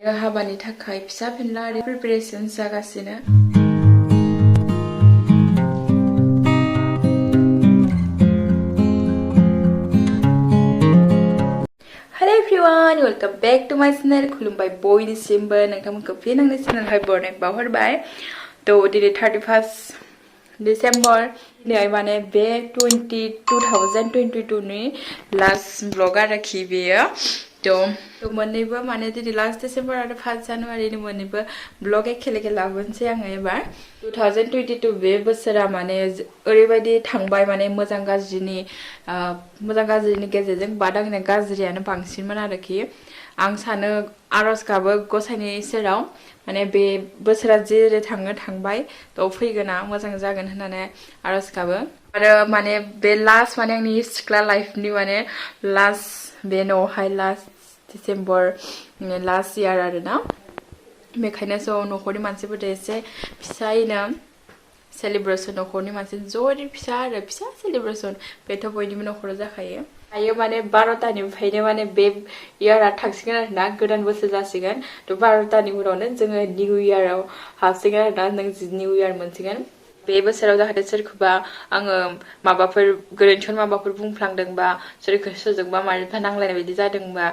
हाबानि थाखाय फिसा फिनला प्रिपेरेसन जागासिनो Hello everyone, welcome back to my channel Khulumbai Boinisimbw नोंथांमोनखौ फिन आंनि चेनेलावहाय बरायनाय बावहरबाय तो दिनै 31 डिसेम्बर दिनै माने बे 2022 नि लास्ट ब्लग आरोखि बेयो तो मोननैबो माने दिनै लास्ट डिसेम्बर आरो 1 जानुवारि नि मोननैबो ब्लग एखेलेगे लाबोनसै आङो एबार 2022 बे बोसोरा माने ओरैबायदि थांबाय माने मोजां गाज्रिनि गेजेरजों बादांनाय गाज्रियानो बांसिनमोन आरोखि आं सानो आरज गाबो गसाइनि सेराव माने बे बोसोरा जेरै थांबाय तो फैगोना मोजां जागोन होननानै आरज गाबो आरो माने बे लास्ट माने आंनि सिख्ला लाइफनि माने लास्ट बे न'हाय लास्ट डिसेम्बर लास्ट इयार आरोना बेखायनो स' न'खरनि मानसिफोरजों एसे फिसायैनो सेलिब्रेसन न'खरनि मानसि ज'यै फिसा सेलिब्रेसन बेथ' बयनिबो न'खराव जाखायो दायो माने 12तानिफ्रायनो माने बे इयारा थांसिगोन आरोना गोदान बोसोर जासिगोन तो 12तानि उनावनो जोङो निउ इयाराव हाबसिगोन आरोना नों निउ इयार मोनसिगोन बे बोसोराव जाहाथे सोरखौबा आङो माबाफोर गोरोन्थियाव माबाफोर बुंफ्लांदोंबा सोरजोंबा मानिबा नांलायनाय बायदि जादोंबा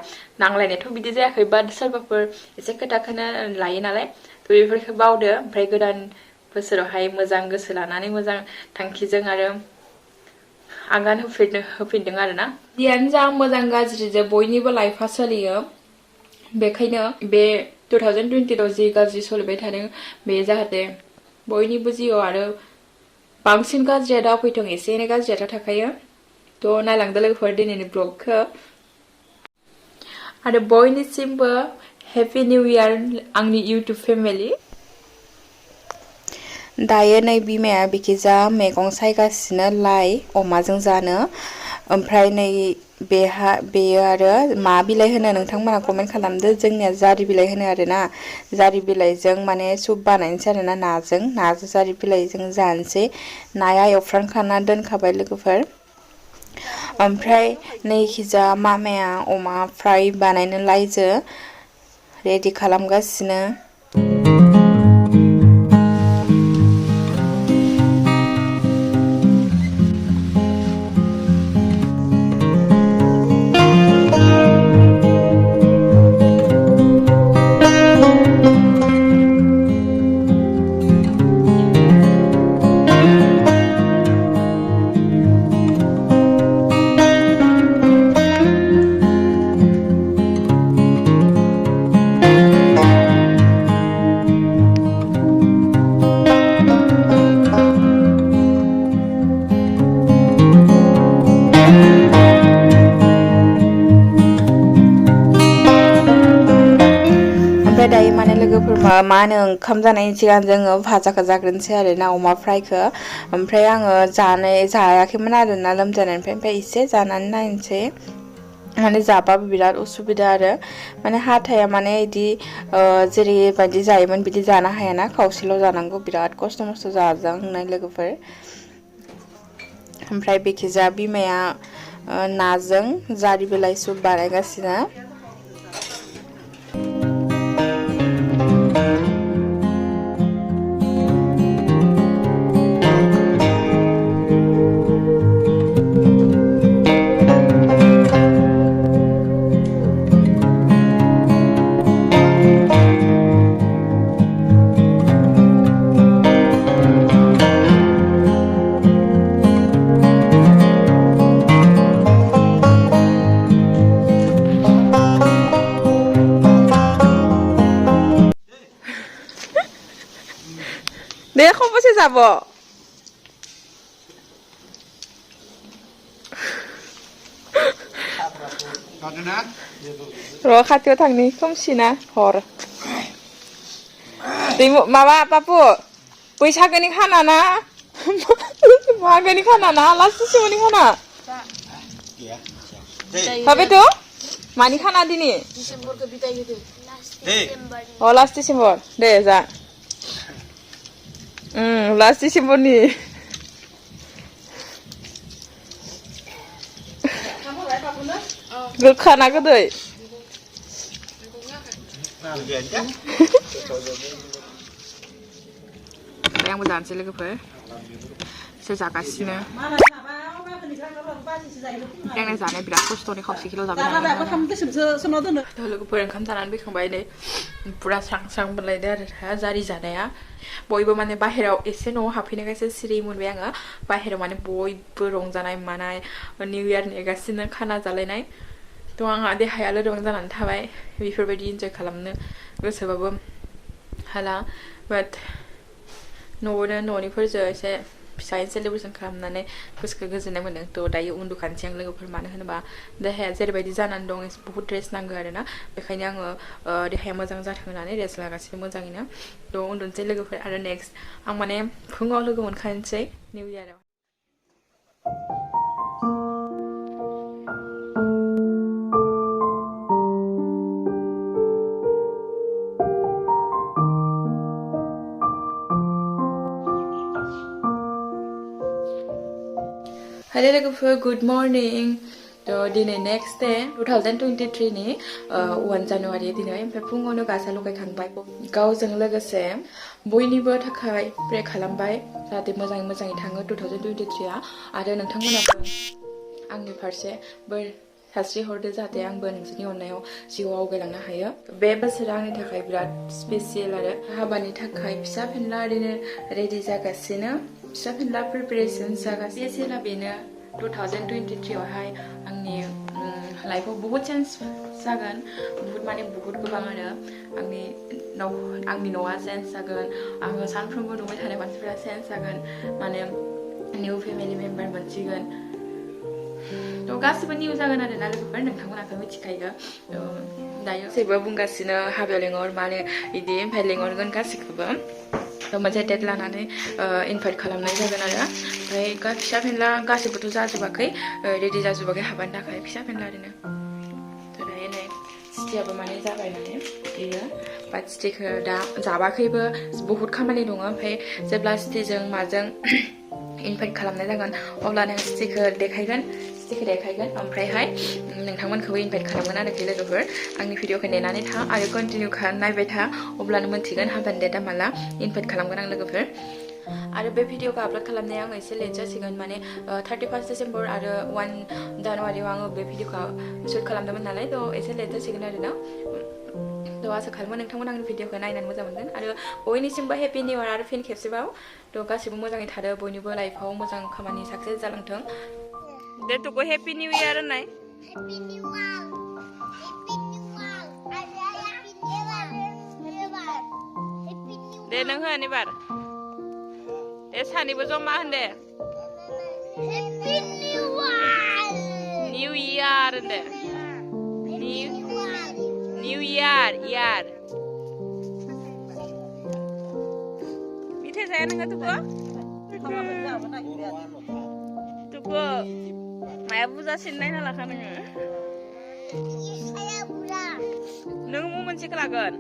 नांलायनायथ' बिदि जायाखै बाट सोरबाफोर एसे खोथा लायो नालाय तो बेफोरखौ बावदो ओमफ्राय गोदान बोसोरावहाय मोजां गोसो लानानै मोजां थांखिजों आरो आगान होफिनदों आरोना जियानो जा मोजां गाज्रिजों बयनिबो लाइफआ सोलियो बेखायनो बे 2020 जि गाज्रि सोलिबाय थादों बे जाहाथे बयनिबो जिउआव आरो बांसिन गाज्रिया दा फैथों एसे एनै गाज्रियाथ' थाखायो तो नायलांदो लोगोफोर दिनैनि ब्लगखौ आरो बयनिसिमबो हेपि निउ इयार आंनि इउटुब फेमिलि दायो नै बिमाया बिखिजा मैगं सायगासिनो लाइ अमाजों जानो ओमफ्राय नै बेयो आरो मा बिलाइ होनो नोंथांमोना कमेन्ट खालामदो जोंनिया जारि बिलाइ होनो आरोना जारि बिलाइजों माने सुप बानायनोसै आरोना नाजों जारि बिलाइजों जानोसै नाया एवफ्रामखाना दोनखाबाय लोगोफोर ओमफ्राय नैखिजा मामाया अमा फ्राय बानायनो लाइजो रेडि खालामगासिनो दायो माने लोगोफोर मा होनो ओंखाम जानायनि सिगां जोङो भाजाखौ जाग्रोनोसै आरोना अमा फ्रायखौ ओमफ्राय आङो जायाखैमोन आरोना लोमजानायनिफ्राय ओमफ्राय एसे जानानै नायनोसै माने जाबाबो बिराद उसुबिदा आरो माने हाथाया माने इदि जेरैबायदि जायोमोन बिदि जानो हायाना खावसेल' जानांगौ बिराद खस्थ' मस्थ' जाजांनाय लोगोफोर ओमफ्राय बेखिजा बिमाया नाजों जारि बिलाइ सुप बानायगासिनो दे खमबसे যাব र' खाथियाव थांनि खोमसिना हर माबा बाबु बैसागोनि खाना ना मागोनि खाना ना लास्टसिमनि खाना बाबेथ' मानि खाना दिनि डिसेम्बरखौ बिदाय होदो लास्ट डिसेम्बर दे जा लास्ट डिसेम्बरनि गोखा ना गोदै आंबो जानोसै लोगोफोर एसे जागासिनो आंना जानाया बिराद खस्थ'नि खावसे किल' जाबाय लोगोफोर ओंखाम जानानै फैखांबाय नै पुरा स्रां स्रां मोनलायदो आरो जारि जानाया बयबो माने बाहेराव एसे न'आव हाबफैनायखायसो सिरि मोनबाय आङो बाहेराव माने बयबो रंजानाय मानाय निउ इयार नेगासिनो खाना जालायनाय थ' आंहा देहाया लोरबां जानानै थाबाय बेफोरबायदि इन्जय खालामनो गोसोबाबो हाला बाट न'आवनो न'निफोरजों एसे फिसायै सेलेब्रेसन खालामनानै गोसोखौ गोजोननाय मोन्दों थ' दायो उन्दुखानोसै आं लोगोफोर मानो होनोबा देहाया जेरैबायदि जानानै दं एसे बहुत रेस्ट नांगौ आरोना बेखायनो आङो देहाया मोजां जाथों होननानै रेस्ट लागासिनो मोजाङैनो थ' उन्दुनोसै लोगोफोर आरो नेक्स्ट आं माने फुङाव लोगो मोनखानोसै निउ इयाराव Hello लोगोफोर गुड मर्निं थ' दिनै नेक्स्ट डे 2023 नि 1 जानुवारि दिनै ओमफ्राय फुङावनो गासा लगायखांबाय गावजों लोगोसे बयनिबो थाखाय प्रे खालामबाय जाहाथे मोजाङै थाङो 2023 आरो नोंथांमोनाबो आंनि फारसे बोर सास्रि हरदो जाहाथे आंबो नोंसोरनि अननायाव जिउआव आवगायलांनो हायो बे बोसोरा आंनि थाखाय बिराद स्पेसियेल आरो हाबानि थाखाय फिसा फेनला ओरैनो रेडि जागासिनो फिसा फेनला प्रिपेरेसन जागासिनो स्पेसियेला बेनो 2023 आवहाय आंनि लाइफआव बहुत चेन्ज जागोन बहुत माने बहुत गोबां आरो आंनि न'आ चेन्ज जागोन आङो सानफ्रोमबो नुबाय थानाय मानसिफोरा चेन्ज जागोन माने निउ फेमिलि मेम्बार मोनसिगोन थ' गासिबो निउ जागोन आरोना लोगोफोर नोंथांमोनाथ' मिथिखायो दायो जेबो बुंगासिनो हाबायाव लेंहर माने बिदि ओमफ्राय लेंहरगोन गासिखौबो मोनसे डेट लानानै इनभाइट खालामनाय जागोन आरो ओमफ्राय फिसा फेनला गासिबोथ' जाजोबाखै रेडि जाजोबाखै हाबानि थाखाय फिसा फेनला ओरैनो थ' दायो नै सिटियाबो माने जाबाय माने बेयो बाट सिटिखौ दा जाबाखैबो बहुत खामानि दङ ओमफ्राय जेब्ला सिटिजों माजों इनभाइट खालामनाय जागोन अब्ला नों सिटिखौ देखायगोन ओमफ्रायहाय नोंथांमोनखौबो इनभाइट खालामगोन आरोखि लोगोफोर आंनि भिडिअखौ नेनानै था आरो कन्टिनिउ नायबाय था अब्लानो मोनथिगोन हाबानि डेटआ माला इनभाइट खालामगोन आं लोगोफोर आरो बे भिडिअखौ आपल'ड खालामनाया आङो एसे लेट जासिगोन माने 31 डिसेम्बर आरो 1 जानुवारियाव आङो बे भिडिअखौ शुट खालामदोंमोन नालाय थ' एसे लेट जासिगोन आरोना थ' आसा खालामो नोंथांमोन आंनि भिडिअखौ नायनानै मोजां मोनगोन आरो बयनिसिमबो हेपि निउ इयार आरो फिन खेबसेबाव थ' गासिबो मोजाङै थादो बयनिबो लाइफआव मोजां खामानि साक्सेस जालांथों दे तुको हेपि निउ इयार होननाय हेपि निउ इयार दे नों होन एबार दे सानैबो जमा होन दे हेपि निउ इयार होन दे निउ इयार मिथाइ जाया नोङो तुको माया बुरजासिन नायना लाखा नोङो नों मोनसेखौ लागोन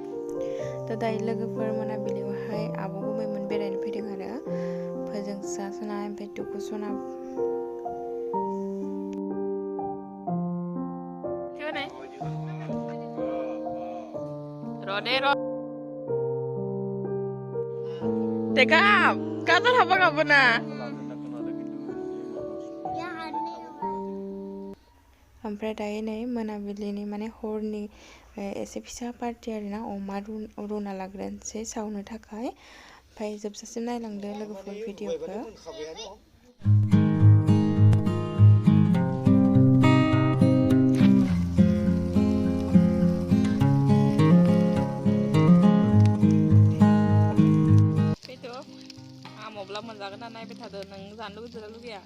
थ' दायो लोगोफोर मोनाबिलियावहाय आब' गुमैमोन बेरायनो फैदों आरो फोजोंसा सना ओमफ्राय तुकु सना Tekap, kata apa kamu na? ओमफ्राय दायो नै मोनाबिलिनि माने हरनि एसे फिसा पार्टि आरोना अमा रुना लाग्रोनोसै सावनो थाखाय ओमफ्राय जोबजासिम नायलांदो लोगोफोर भिडिअखौ मब्ला मोनजागोन ना नायबाय थादो नों जानो लुगैदोंना लुगैया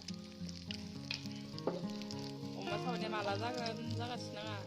अमा सावनाया माला जागासिनो आंहा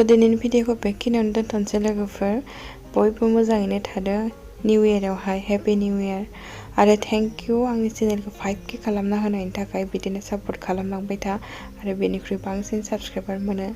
थ' दिनैनि भिडिअखौ बेखिनियावनो दोनथ'नोसै लोगोफोर बयबो मोजाङैनो थादो निउ इयारावहाय हेपि निउ इयार आरो थेंक इउ आंनि चेनेलखौ 5K खालामना होनायनि थाखाय बिदिनो सापर्ट खालामलांबाय था आरो बेनिख्रुइ बांसिन साबस्क्राइबार मोनो